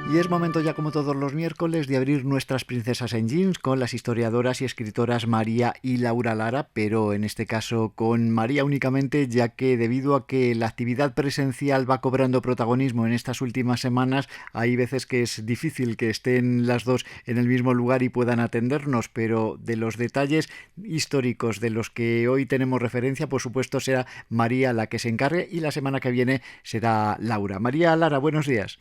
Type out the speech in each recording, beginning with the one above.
Y es momento ya, como todos los miércoles, de abrir nuestras princesas en jeans con las historiadoras y escritoras María y Laura Lara, pero en este caso con María únicamente, ya que debido a que la actividad presencial va cobrando protagonismo en estas últimas semanas, hay veces que es difícil que estén las dos en el mismo lugar y puedan atendernos, pero de los detalles históricos de los que hoy tenemos referencia, por supuesto será María la que se encargue y la semana que viene será Laura. María Lara, buenos días.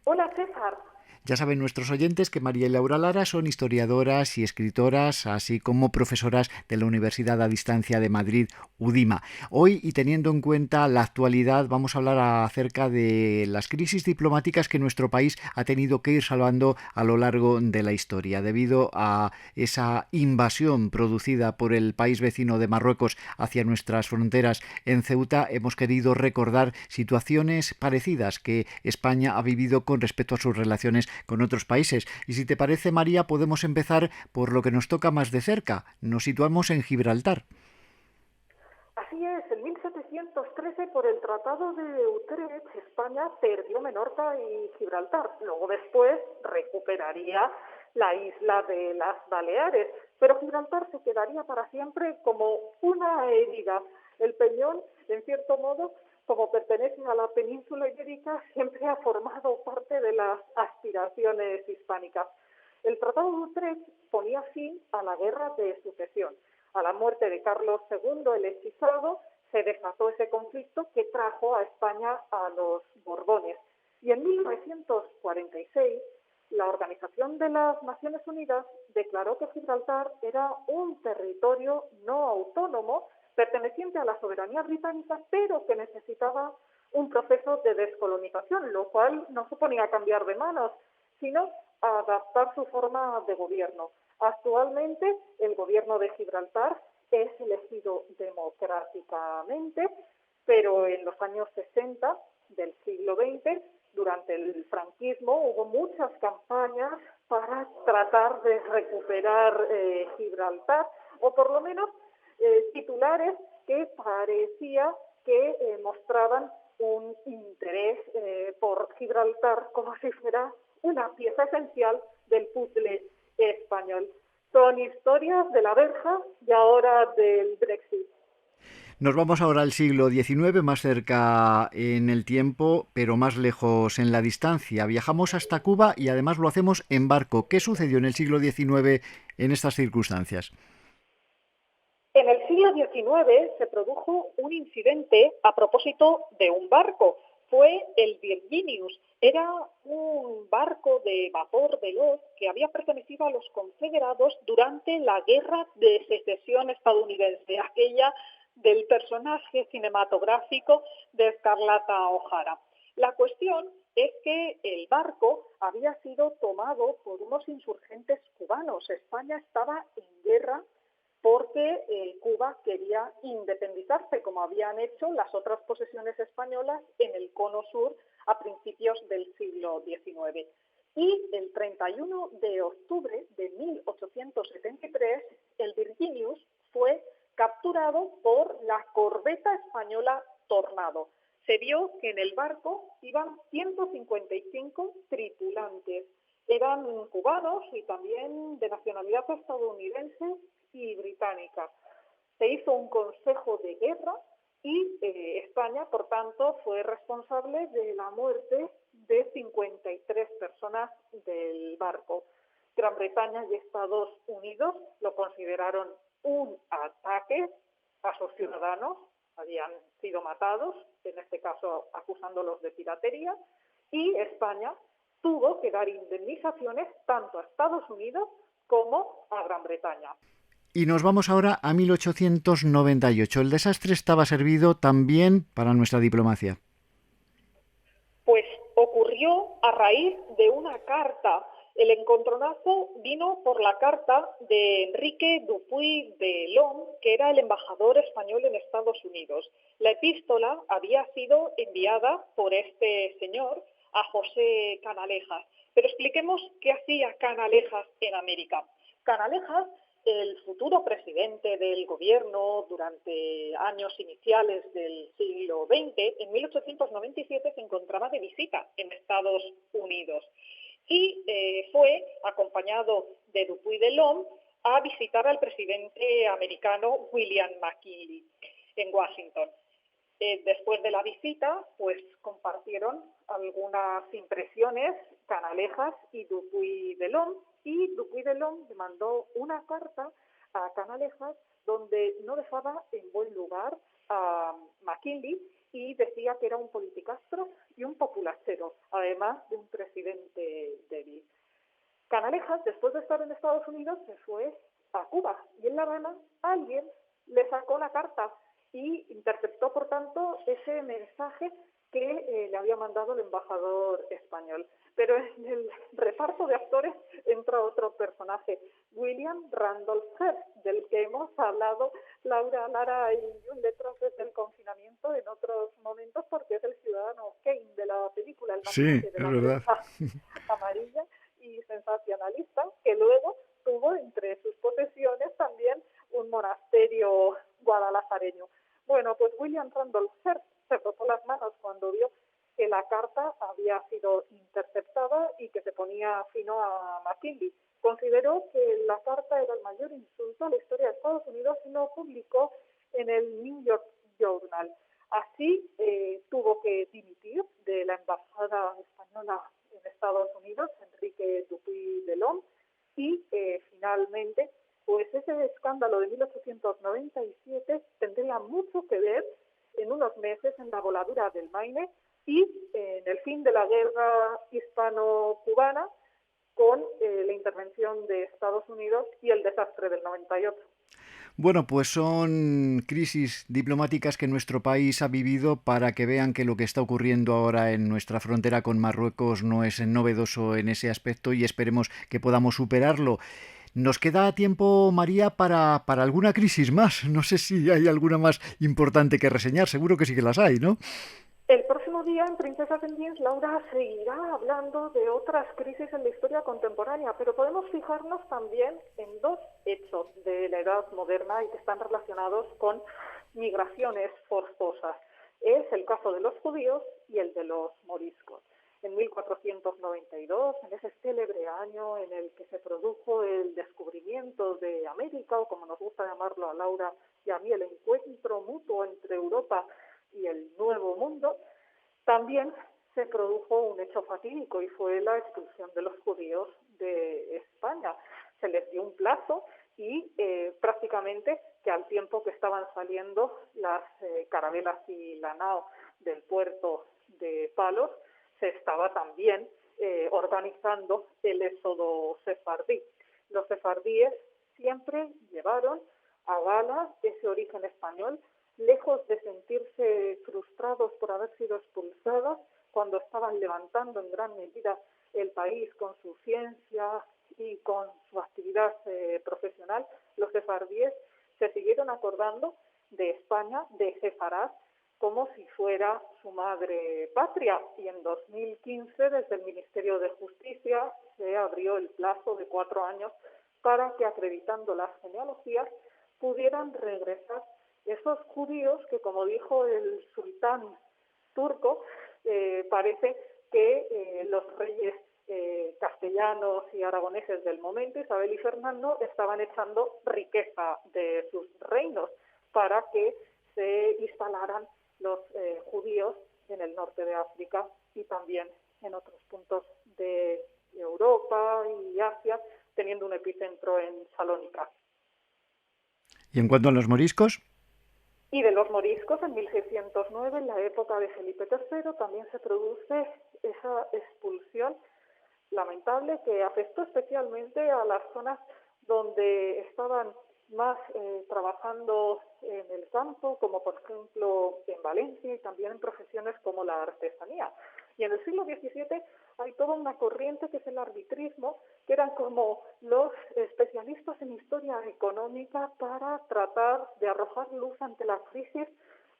Hola César. Ya saben nuestros oyentes que María y Laura Lara son historiadoras y escritoras, así como profesoras de la Universidad a Distancia de Madrid, UDIMA. Hoy, y teniendo en cuenta la actualidad, vamos a hablar acerca de las crisis diplomáticas que nuestro país ha tenido que ir salvando a lo largo de la historia, debido a esa invasión producida por el país vecino de Marruecos hacia nuestras fronteras en Ceuta. Hemos querido recordar situaciones parecidas que España ha vivido con respecto a sus relaciones con otros países. Y si te parece, María, podemos empezar por lo que nos toca más de cerca. Nos situamos en Gibraltar. Así es, en 1713 por el Tratado de Utrecht España perdió Menorca y Gibraltar. Luego después recuperaría la isla de las Baleares, pero Gibraltar se quedaría para siempre como una herida. El Peñón, en cierto modo, como pertenece a la península ibérica, siempre ha formado parte de las aspiraciones hispánicas. El Tratado de Utrecht ponía fin a la Guerra de Sucesión. A la muerte de Carlos II el Hechizado se desató ese conflicto que trajo a España a los Borbones. Y en 1946 la Organización de las Naciones Unidas declaró que Gibraltar era un territorio no autónomo perteneciente a la soberanía británica, pero que necesitaba un proceso de descolonización, lo cual no suponía cambiar de manos, sino adaptar su forma de gobierno. Actualmente, el gobierno de Gibraltar es elegido democráticamente, pero en los años 60 del siglo XX, durante el franquismo, hubo muchas campañas para tratar de recuperar Gibraltar, o por lo menos titulares que parecía que mostraban un interés por Gibraltar como si fuera una pieza esencial del puzzle español. Son historias de la verja y ahora del Brexit. Nos vamos ahora al siglo XIX, más cerca en el tiempo, pero más lejos en la distancia. Viajamos hasta Cuba y además lo hacemos en barco. ¿Qué sucedió en el siglo XIX en estas circunstancias? En el siglo XIX se produjo un incidente a propósito de un barco. Fue el Virginius. Era un barco de vapor veloz que había pertenecido a los confederados durante la Guerra de Secesión estadounidense, aquella del personaje cinematográfico de Escarlata O'Hara. La cuestión es que el barco había sido tomado por unos insurgentes cubanos. España estaba en guerra porque Cuba quería independizarse, como habían hecho las otras posesiones españolas en el cono sur a principios del siglo XIX. Y el 31 de octubre de 1873, el Virginius fue capturado por la corbeta española Tornado. Se vio que en el barco iban 155 tripulantes. Eran cubanos y también de nacionalidad estadounidense y británica. Se hizo un consejo de guerra y España, por tanto, fue responsable de la muerte de 53 personas del barco. Gran Bretaña y Estados Unidos lo consideraron un ataque a sus ciudadanos, habían sido matados, en este caso acusándolos de piratería, y España tuvo que dar indemnizaciones tanto a Estados Unidos como a Gran Bretaña. Y nos vamos ahora a 1898. El desastre estaba servido también para nuestra diplomacia. Pues ocurrió a raíz de una carta. El encontronazo vino por la carta de Enrique Dupuy de Lom, que era el embajador español en Estados Unidos. La epístola había sido enviada por este señor a José Canalejas. Pero expliquemos qué hacía Canalejas en América. Canalejas, el futuro presidente del gobierno durante años iniciales del siglo XX, en 1897 se encontraba de visita en Estados Unidos. y fue acompañado de Dupuy de Lome a visitar al presidente americano William McKinley en Washington. Después de la visita, pues compartieron algunas impresiones Canalejas y Dupuy de Lome, y Dupuy de Lome le mandó una carta a Canalejas donde no dejaba en buen lugar a McKinley y decía que era un politicastro y un populachero, además de un presidente débil. Canalejas, después de estar en Estados Unidos, se fue a Cuba y en La Habana alguien le sacó la carta y interceptó, por tanto, ese mensaje que le había mandado el embajador español. Pero en el reparto de actores entra otro personaje, William Randolph Hearst, del que hemos hablado Laura Lara y Letras desde el confinamiento en otros momentos, porque es el ciudadano Kane de la película, el Sí, magnate de es la verdad. prensa amarilla y sensacionalista, que luego tuvo entre sus posesiones también un monasterio guadalajareño. Bueno, pues William Randolph Hearst se frotó las manos cuando vio que la carta había sido interceptada y que se ponía fino a McKinley. Consideró que la carta era el mayor insulto a la historia de Estados Unidos y lo publicó en el New York Journal. Así tuvo que dimitir de la embajada española en Estados Unidos, Enrique Dupuy de Lome, y finalmente, pues ese escándalo de 1897 tendría mucho que ver en unos meses en la voladura del Maine y en el fin de la guerra hispano-cubana con la intervención de Estados Unidos y el desastre del 98. Bueno, pues son crisis diplomáticas que nuestro país ha vivido para que vean que lo que está ocurriendo ahora en nuestra frontera con Marruecos no es novedoso en ese aspecto y esperemos que podamos superarlo. ¿Nos queda tiempo, María, para alguna crisis más? No sé si hay alguna más importante que reseñar, seguro que sí que las hay, ¿no? El próximo día en Princesas en Jeans, Laura seguirá hablando de otras crisis en la historia contemporánea, pero podemos fijarnos también en dos hechos de la Edad Moderna y que están relacionados con migraciones forzosas. Es el caso de los judíos y el de los moriscos. En 1492, en ese célebre año en el que se produjo el descubrimiento de América, o como nos gusta llamarlo a Laura y a mí, el encuentro mutuo entre Europa y el Nuevo Mundo, también se produjo un hecho fatídico y fue la expulsión de los judíos de España. Se les dio un plazo y prácticamente que al tiempo que estaban saliendo las carabelas y la nao del puerto de Palos, se estaba también organizando el éxodo sefardí. Los sefardíes siempre llevaron a gala ese origen español, lejos de sentirse frustrados por haber sido expulsados cuando estaban levantando en gran medida el país con su ciencia y con su actividad profesional, los sefardíes se siguieron acordando de España, de Sefarad, como si fuera su madre patria. Y en 2015, desde el Ministerio de Justicia, se abrió el plazo de 4 años para que, acreditando las genealogías, pudieran regresar esos judíos que, como dijo el sultán turco, parece que los reyes castellanos y aragoneses del momento, Isabel y Fernando, estaban echando riqueza de sus reinos para que se instalaran los judíos en el norte de África y también en otros puntos de Europa y Asia, teniendo un epicentro en Salónica. ¿Y en cuanto a los moriscos? Y de los moriscos, en 1609, en la época de Felipe III, también se produce esa expulsión lamentable que afectó especialmente a las zonas donde estaban más trabajando en el campo, como por ejemplo en Valencia, y también en profesiones como la artesanía. Y en el siglo XVII hay toda una corriente que es el arbitrismo, que eran como los especialistas en historia económica para tratar de arrojar luz ante la crisis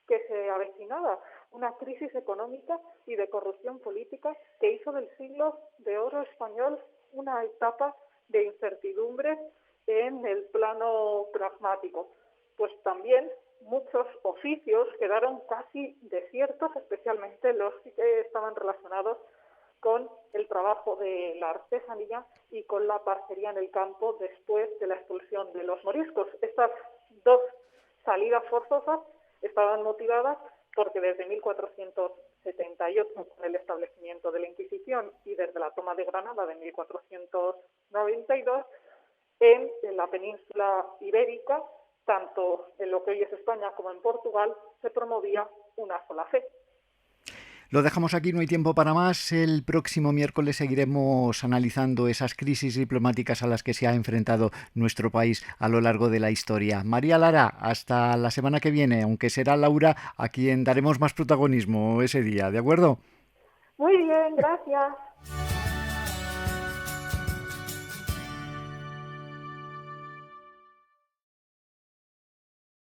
que se avecinaba, una crisis económica y de corrupción política que hizo del siglo de oro español una etapa de incertidumbre en el plano pragmático. Pues también muchos oficios quedaron casi desiertos, especialmente los que estaban relacionados con el trabajo de la artesanía y con la parcería en el campo después de la expulsión de los moriscos. Estas dos salidas forzosas estaban motivadas porque desde 1478, con el establecimiento de la Inquisición, y desde la toma de Granada de 1492, en la península ibérica, tanto en lo que hoy es España como en Portugal, se promovía una sola fe. Lo dejamos aquí, no hay tiempo para más. El próximo miércoles seguiremos analizando esas crisis diplomáticas a las que se ha enfrentado nuestro país a lo largo de la historia. María Lara, hasta la semana que viene, aunque será Laura a quien daremos más protagonismo ese día, ¿de acuerdo? Muy bien, gracias.